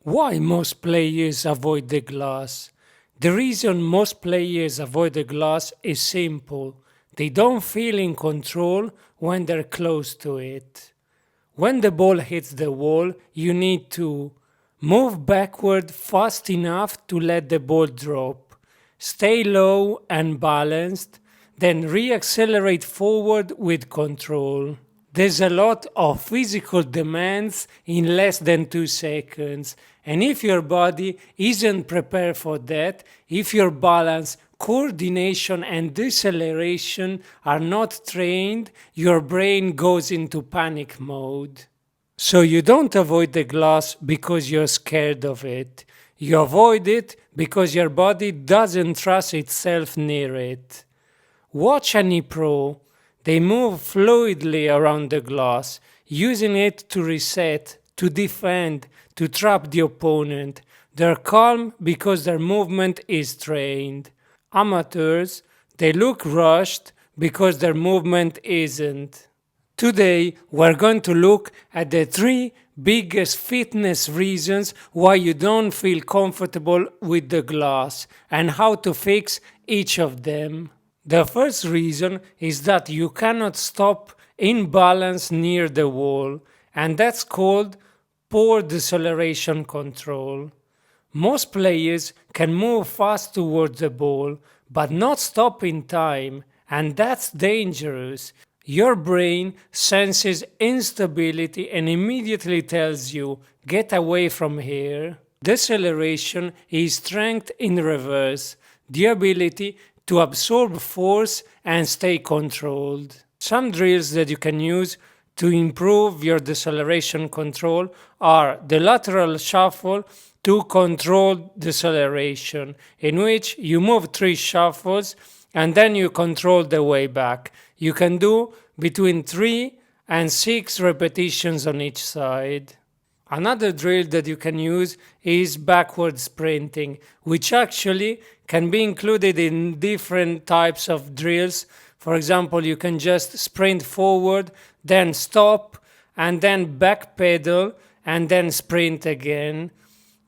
Why most players avoid the glass? The reason most players avoid the glass is simple. They don't feel in control when they're close to it. When the ball hits the wall, you need to move backward fast enough to let the ball drop, stay low and balanced, then re-accelerate forward with control. There's a lot of physical demands in less than 2 seconds, and if your body isn't prepared for that, if your balance, coordination and deceleration are not trained, your brain goes into panic mode. So you don't avoid the glass because you're scared of it. You avoid it because your body doesn't trust itself near it. Watch any pro. They move fluidly around the glass, using it to reset, to defend, to trap the opponent. They're calm because their movement is trained. Amateurs, they look rushed because their movement isn't. Today, we're going to look at the 3 biggest fitness reasons why you don't feel comfortable with the glass and how to fix each of them. The first reason is that you cannot stop in balance near the wall, and that's called poor deceleration control. Most players can move fast towards the ball, but not stop in time, and that's dangerous. Your brain senses instability and immediately tells you, get away from here. Deceleration is strength in reverse, the ability to absorb force and stay controlled. Some drills that you can use to improve your deceleration control are the lateral shuffle to control deceleration, in which you move 3 shuffles and then you control the way back. You can do between 3 and 6 repetitions on each side. Another drill that you can use is backward sprinting, which actually can be included in different types of drills. For example, you can just sprint forward, then stop, and then back pedal, and then sprint again.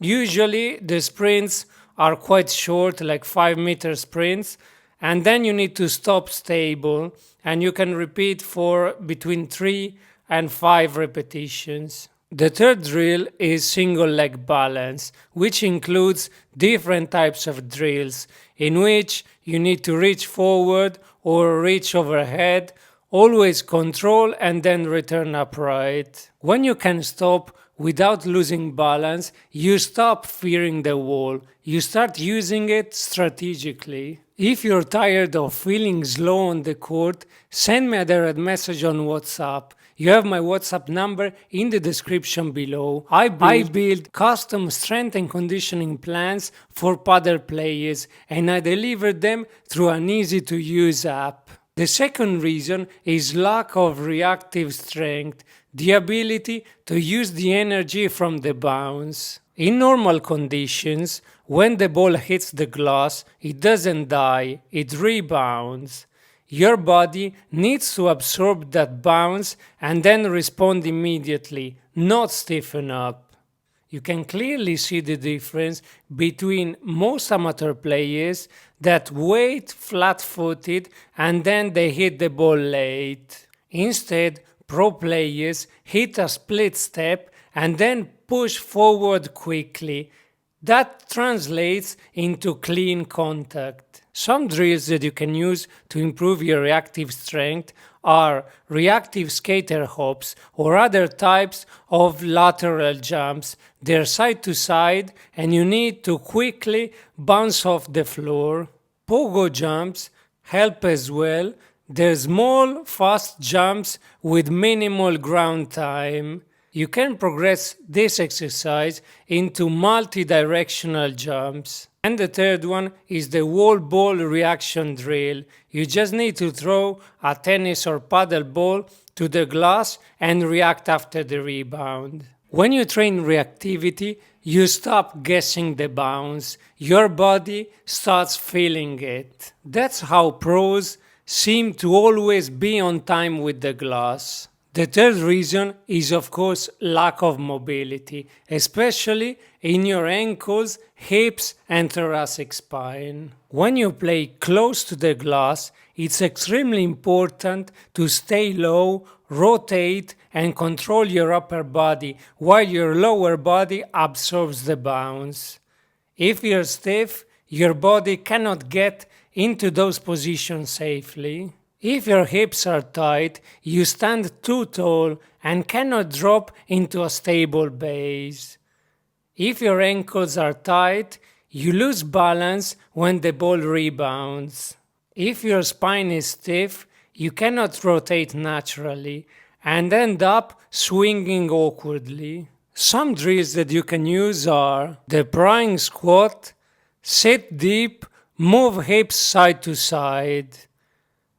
Usually the sprints are quite short, like 5-meter sprints, and then you need to stop stable, and you can repeat for between 3 and 5 repetitions. The third drill is single leg balance, which includes different types of drills in which you need to reach forward or reach overhead, always control and then return upright. When you can stop without losing balance, you stop fearing the wall. You start using it strategically. If you're tired of feeling slow on the court, send me a direct message on WhatsApp. You have my WhatsApp number in the description below. I build custom strength and conditioning plans for Padel players, and I deliver them through an easy-to-use app. The second reason is lack of reactive strength, the ability to use the energy from the bounce. In normal conditions, when the ball hits the glass, it doesn't die, it rebounds. Your body needs to absorb that bounce and then respond immediately, not stiffen up. You can clearly see the difference between most amateur players that wait flat-footed and then they hit the ball late. Instead, pro players hit a split step and then push forward quickly. That translates into clean contact. Some drills that you can use to improve your reactive strength are reactive skater hops or other types of lateral jumps. They're side to side and you need to quickly bounce off the floor. Pogo jumps help as well. They're small, fast jumps with minimal ground time. You can progress this exercise into multi-directional jumps. And the third one is the wall ball reaction drill. You just need to throw a tennis or paddle ball to the glass and react after the rebound. When you train reactivity, you stop guessing the bounce. Your body starts feeling it. That's how pros seem to always be on time with the glass. The third reason is of course lack of mobility, especially in your ankles, hips and thoracic spine. When you play close to the glass, it's extremely important to stay low, rotate and control your upper body while your lower body absorbs the bounce. If you're stiff, your body cannot get into those positions safely. If your hips are tight, you stand too tall and cannot drop into a stable base. If your ankles are tight, you lose balance when the ball rebounds. If your spine is stiff, you cannot rotate naturally and end up swinging awkwardly. Some drills that you can use are the prying squat, sit deep, move hips side to side.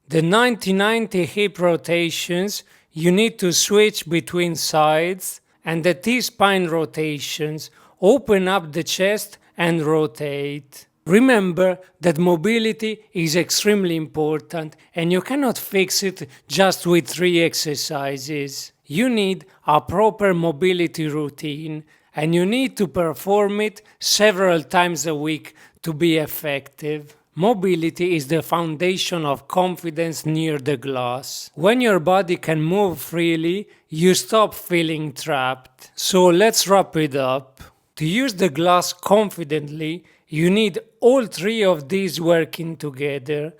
The 90-90 hip rotations, you need to switch between sides, and the T-spine rotations, open up the chest and rotate. Remember that mobility is extremely important and you cannot fix it just with 3 exercises. You need a proper mobility routine and you need to perform it several times a week to be effective. Mobility is the foundation of confidence near the glass. When your body can move freely, you stop feeling trapped. So let's wrap it up. To use the glass confidently, you need all 3 of these working together.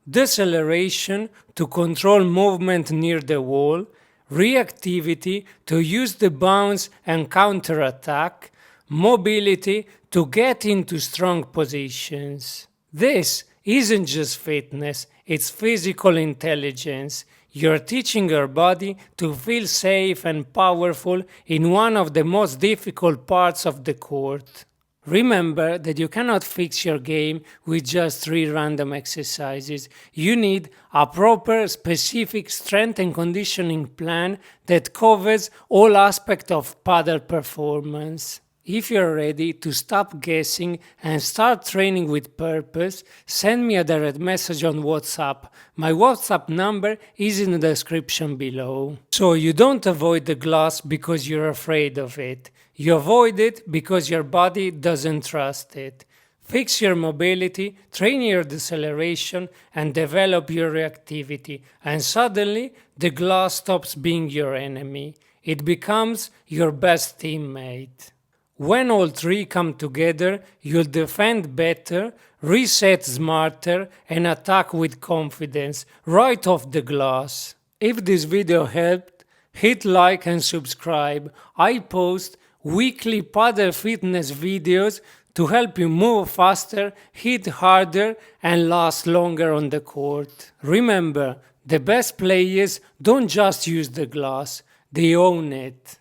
Deceleration to control movement near the wall, reactivity to use the bounce and counterattack, mobility to get into strong positions. This isn't just fitness, it's physical intelligence. You're teaching your body to feel safe and powerful in one of the most difficult parts of the court. Remember that you cannot fix your game with just 3 random exercises. You need a proper, specific strength and conditioning plan that covers all aspects of padel performance. If you're ready to stop guessing and start training with purpose, send me a direct message on WhatsApp. My WhatsApp number is in the description below. So you don't avoid the glass because you're afraid of it. You avoid it because your body doesn't trust it. Fix your mobility, train your deceleration, and develop your reactivity. And suddenly, the glass stops being your enemy. It becomes your best teammate. When all 3 come together, you'll defend better, reset smarter, and attack with confidence, right off the glass. If this video helped, hit like and subscribe. I post weekly padel fitness videos to help you move faster, hit harder, and last longer on the court. Remember, the best players don't just use the glass, they own it.